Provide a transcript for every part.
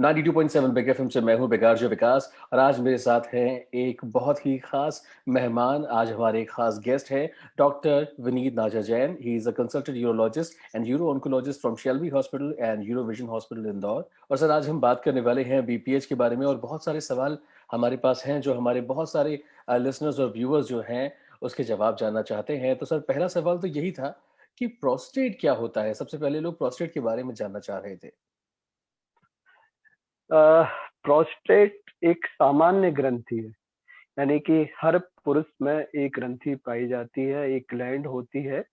92.7 big FM से मैं हूं बेकार जो विकास और आज मेरे साथ हैं एक बहुत ही खास मेहमान। आज हमारे एक खास गेस्ट हैं डॉक्टर विनीत नाजा Jain. He is a consultant urologist and euro oncologist from Shelby hospital and euro vision hospital Indore. और सर आज हम बात करने वाले हैं बीपीएच के बारे में और बहुत सारे सवाल हमारे पास हैं जो हमारे बहुत सारे लिसनर्स और व्यूअर्स जो हैं उसके जवाब जानना चाहते हैं। तो सर पहला सवाल तो यही था कि प्रोस्टेट क्या होता है। सबसे पहले लोग प्रोस्टेट के बारे में जानना चाह रहे थे। प्रोस्टेट एक सामान्य ग्रंथि है, यानी कि हर पुरुष में एक ग्रंथि पाई जाती है, एक ग्लैंड होती है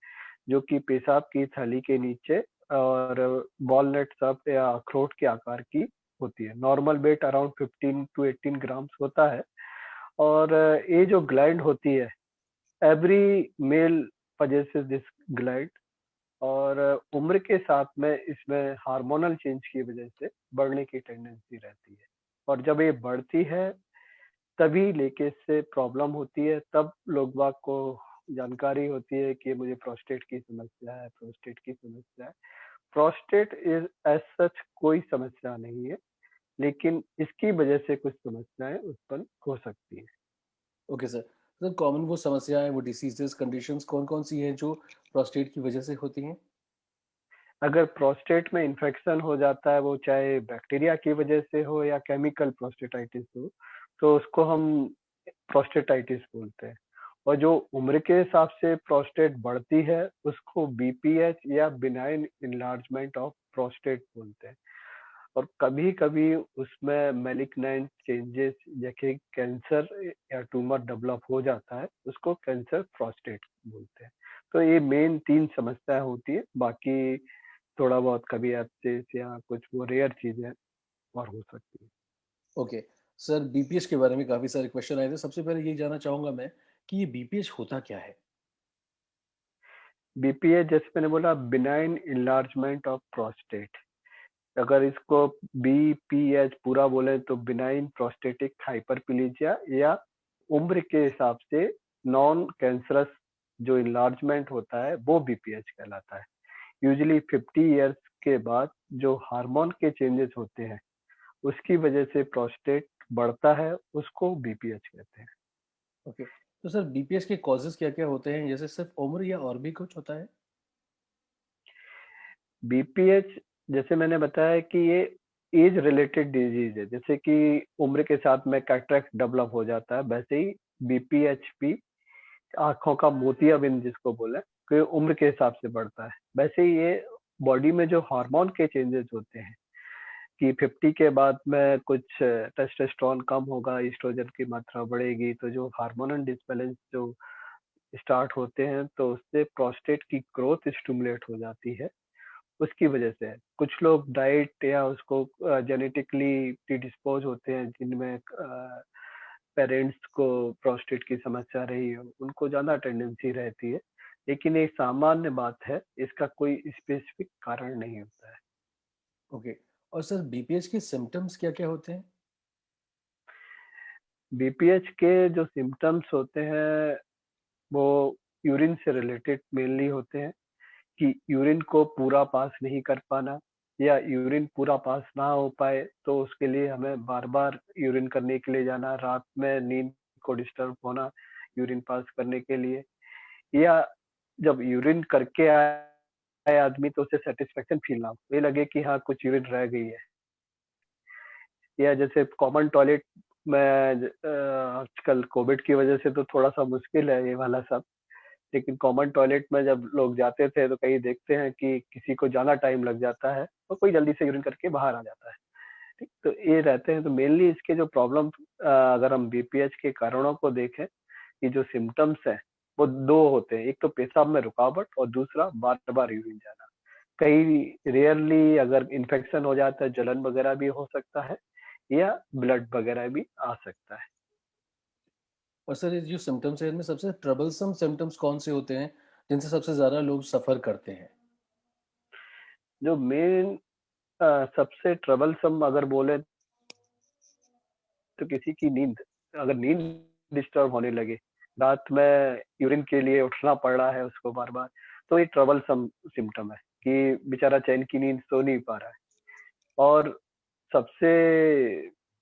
जो कि पेशाब की थैली के नीचे और वॉलनट सब या अखरोट के आकार की होती है। Normal weight around 15 to 18 grams होता है। और ये जो ग्लैंड होती है, every male possesses this gland. और उम्र के साथ में इसमें हार्मोनल चेंज की वजह से बढ़ने की टेंडेंसी रहती है। और जब ये बढ़ती है तभी लेके इससे प्रॉब्लम होती है, तब लोग बाग को जानकारी होती है कि मुझे प्रोस्टेट की समस्या है, प्रोस्टेट की समस्या है। प्रोस्टेट इज एज सच कोई समस्या नहीं है, लेकिन इसकी वजह से कुछ समस्याएं उत्पन्न हो सकती है। Okay sir. सर कॉमन वो समस्याएं, वो डिसीजेस, कंडीशंस कौन कौन सी हैं जो प्रोस्टेट की वजह से होती हैं? अगर प्रोस्टेट में इन्फेक्शन हो जाता है, वो चाहे बैक्टीरिया की वजह से हो या केमिकल प्रोस्टेटाइटिस हो, तो उसको हम प्रोस्टेटाइटिस बोलते हैं। और जो उम्र के हिसाब से प्रोस्टेट बढ़ती है उसको बीपीएच या बिनाइन इनलार्जमेंट ऑफ प्रोस्टेट बोलते हैं। और कभी कभी उसमें मेलिग्नेंट चेंजेस जैसे कैंसर या ट्यूमर डेवलप हो जाता है, उसको कैंसर प्रोस्टेट बोलते हैं। तो ये मेन 3 समस्याएं होती है, बाकी थोड़ा बहुत कभी एब्सेस या कुछ वो रेयर चीजें और हो सकती है। ओके। सर बीपीएच के बारे में काफ़ी सारे क्वेश्चन आए थे। सबसे पहले ये जानना चाहूँगा मैं कि ये बीपीएच होता क्या है? बीपीए जैसे मैंने बोला, बिनाइन इनलार्जमेंट ऑफ प्रोस्टेट। अगर इसको बीपीएच पूरा बोले तो बिनाइन प्रोस्टेटिक हाइपरप्लेजिया, या उम्र के हिसाब से नॉन कैंसरस जो इनलार्जमेंट होता है वो बीपीएच कहलाता है। यूजुअली 50 इयर्स के बाद जो हार्मोन के चेंजेस होते हैं उसकी वजह से प्रोस्टेट बढ़ता है, उसको बीपीएच कहते हैं। ओके। तो सर बीपीएच के कॉजेज़ क्या-क्या होते हैं? जैसे सिर्फ़ उम्र या और भी कुछ होता है? बीपीएच जैसे मैंने बताया कि ये एज रिलेटेड डिजीज है। जैसे कि उम्र के साथ में कैटरेक्ट डेवलप हो जाता है, वैसे ही बीपीएचपी आंखों का मोतियाबिंद जिसको बोले, कि उम्र के हिसाब से बढ़ता है। वैसे ही ये बॉडी में जो हार्मोन के चेंजेस होते हैं कि 50 के बाद में कुछ टेस्टोस्टेरोन कम होगा, एस्ट्रोजन की मात्रा बढ़ेगी, तो जो हार्मोनल डिसबैलेंस जो स्टार्ट होते हैं तो उससे प्रोस्टेट की ग्रोथ स्टिमुलेट हो जाती है। उसकी वजह से है। कुछ लोग डाइट या उसको जेनेटिकली प्रीडिस्पोज होते हैं, जिनमें पेरेंट्स को प्रोस्टेट की समस्या रही हो, उनको ज्यादा टेंडेंसी रहती है। लेकिन एक सामान्य बात है, इसका कोई स्पेसिफिक कारण नहीं होता है। ओके। और सर बीपीएच के सिम्पटम्स क्या-क्या होते हैं? बीपीएच के जो सिम्टम्स होते हैं वो यूरिन से रिलेटेड मेनली होते हैं, कि यूरिन को पूरा पास नहीं कर पाना, या यूरिन पूरा पास ना हो पाए तो उसके लिए हमें बार बार यूरिन करने के लिए जाना, रात में नींद को डिस्टर्ब होना यूरिन पास करने के लिए, या जब यूरिन करके आए आदमी तो उसे सेटिस्फेक्शन फील ना हो, ये लगे कि हाँ कुछ यूरिन रह गई है। या जैसे कॉमन टॉयलेट में आजकल कोविड की वजह से तो थोड़ा सा मुश्किल है ये वाला सब, लेकिन कॉमन टॉयलेट में जब लोग जाते थे तो कहीं देखते हैं कि किसी को ज्यादा टाइम लग जाता है और कोई जल्दी से यूरिन करके बाहर आ जाता है। ठीक, तो ये रहते हैं। तो मेनली इसके जो प्रॉब्लम, अगर हम बीपीएच के कारणों को देखें, कि जो सिम्टम्स हैं वो दो होते हैं। एक तो पेशाब में रुकावट और दूसरा बार बार यूरिन जाना। कई रेयरली अगर इन्फेक्शन हो जाता है, जलन वगैरह भी हो सकता है, या ब्लड वगैरह भी आ सकता है। और सर ये जो सिम्पटम्स हैं इनमें सबसे ट्रबलसम सिम्पटम्स कौन से होते हैं जिनसे सबसे ज़्यादा लोग सफ़र करते हैं? जो मेन सबसे ट्रबलसम अगर बोले तो किसी की नींद, अगर नींद डिस्टर्ब होने लगे, रात में यूरिन के लिए उठना पड़ रहा है उसको बार बार, तो ये ट्रबल सिम्टम है कि बेचारा चैन की नींद सो नहीं पा रहा है। और सबसे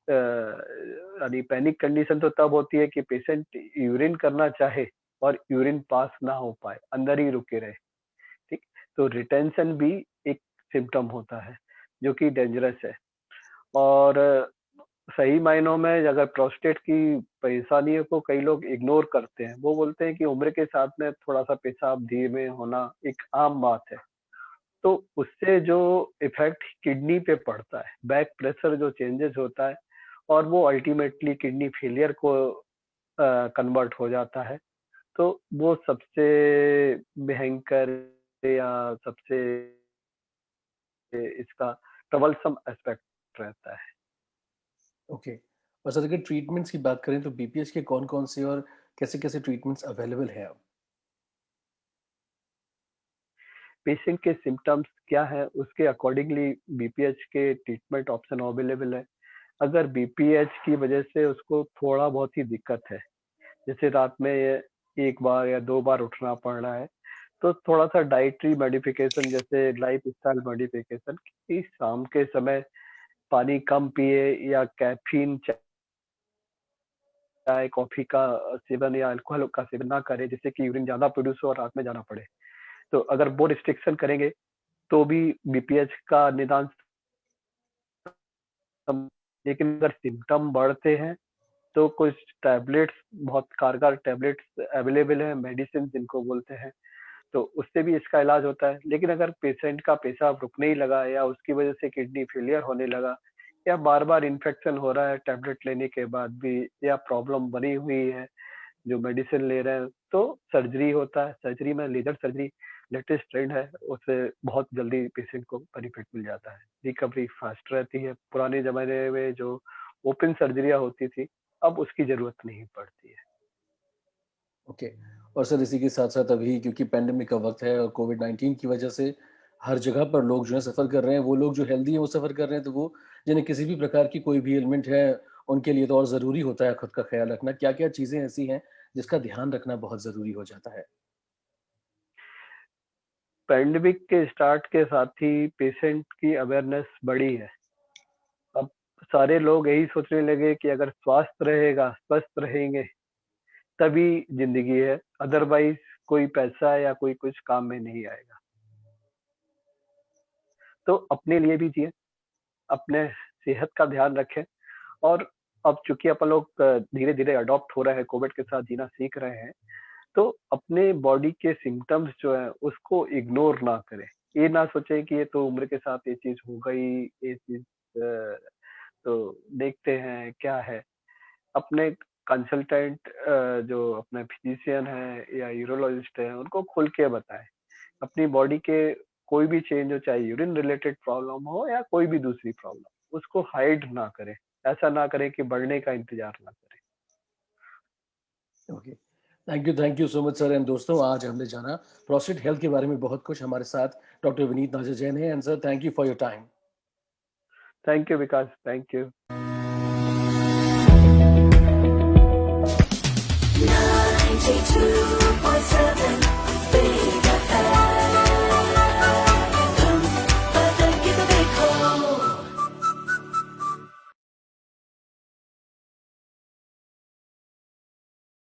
यानी पैनिक कंडीशन तो तब होती है कि पेशेंट यूरिन करना चाहे और यूरिन पास ना हो पाए, अंदर ही रुके रहे, ठीक? तो रिटेंशन भी एक सिम्पटम होता है, जो कि डेंजरस है। और सही मायनों में अगर प्रोस्टेट की परेशानियों को कई लोग इग्नोर करते हैं। वो बोलते हैं कि उम्र के साथ में थोड़ा-सा पेशाब धीमे होना एक आम बात है। तो उससे जो इफ़ेक्ट किडनी पे पड़ता है, बैक प्रेशर जो चेंजेस होता है और वो अल्टीमेटली किडनी फेलियर को कन्वर्ट हो जाता है। तो वो सबसे भयंकर या सबसे इसका ट्रबलसम एस्पेक्ट रहता है। ओके। और सर अगर ट्रीटमेंट्स की बात करें तो बीपीएच के कौन-कौन से और कैसे-कैसे ट्रीटमेंट्स अवेलेबल हैं अब? पेशेंट के सिम्पटम्स क्या है, उसके अकॉर्डिंगली बीपीएच के ट्रीटमेंट ऑप्शन अवेलेबल है। अगर बीपीएच की वजह से उसको थोड़ा बहुत ही दिक्कत है, जैसे रात में ये 1 बार या 2 बार उठना पड़ रहा है, तो थोड़ा-सा डाइटरी मॉडिफिकेशन जैसे लाइफ़स्टाइल मॉडिफिकेशन कि शाम के समय पानी कम पिए या कैफ़ीन चाय, कॉफ़ी का सेवन या अल्कोहल का सेवन ना करें, जिससे कि यूरिन ज़्यादा प्रोड्यूस हो और रात में जाना पड़े। तो अगर वो रिस्ट्रिक्शन करेंगे, तो भी बीपीएच का निदान सम लेकिन अगर सिम्पटम बढ़ते हैं, तो कुछ टैबलेट्स बहुत कारगर टैबलेट्स अवेलेबल हैं, मेडिसिन जिनको बोलते हैं, तो उससे भी इसका इलाज होता है। लेकिन अगर पेशेंट का पेशाब रुकने ही लगा या उसकी वजह से किडनी फेलियर होने लगा या बार-बार इन्फेक्शन हो रहा है टैबलेट लेने के बाद भी या प्रॉब्लम बनी हुई है, जो मेडिसिन ले रहे हैं, तो सर्जरी होता है। सर्जरी में लेज़र सर्जरी लेटेस्ट ट्रेंड है, उससे बहुत जल्दी पेशेंट को बेनिफिट मिल जाता है। रिकवरी फास्ट रहती है। पुराने ज़माने में जो ओपन सर्जरियाँ होती थी, अब उसकी ज़रूरत नहीं पड़ती है। ओके। और सर इसी के साथ-साथ अभी क्योंकि पैंडेमिक का वक़्त है और कोविड-19 की वजह से हर जगह पर लोग जो है सफ़र कर रहे हैं, वो लोग जो हेल्दी हैं वो सफ़र कर रहे हैं, तो वो जिन्हें किसी भी प्रकार की कोई भी एलिमेंट है, उनके लिए तो और ज़रूरी होता है खुद का ख़्याल रखना। क्या-क्या चीज़ें ऐसी हैं जिसका ध्यान रखना बहुत ज़रूरी हो जाता है? पैंडेमिक के स्टार्ट के साथ ही पेशेंट की अवेयरनेस बढ़ी है। अब सारे लोग यही सोचने लगे कि अगर स्वास्थ्य रहेगा, स्वस्थ रहेंगे, तभी ज़िंदगी है, अदरवाइज़ कोई पैसा या कोई कुछ काम में नहीं आएगा। तो अपने लिए भी जिएँ, अपने सेहत का ध्यान रखें और अब चूँकि अपन लोग धीरे-धीरे अडॉप्ट हो रहे हैं, कोविड के साथ जीना सीख रहे हैं, तो अपने बॉडी के सिम्पटम्स जो हैं, उसको इग्नोर ना करें। ये ना सोचें कि ये तो उम्र के साथ ये चीज़ हो गई, ये चीज़ तो देखते हैं क्या है। अपने कंसल्टेंट जो अपने फिजिशियन हैं या यूरोलॉजिस्ट हैं, उनको खुल के बताएँ। अपनी बॉडी के कोई भी चेंज हो, चाहे यूरिन रिलेटेड प्रॉब्लम हो या कोई भी दूसरी प्रॉब्लम, उसको हाइड ना करें। ऐसा ना करें कि बढ़ने का इंतज़ार ना करें। Okay. Thank you so much sir and दोस्तों आज हमने जाना प्रोस्टेट हेल्थ के बारे में बहुत कुछ। हमारे साथ डॉक्टर विनीत नाज़र जैन हैं and sir thank you for your time. Thank you Vikas, thank you.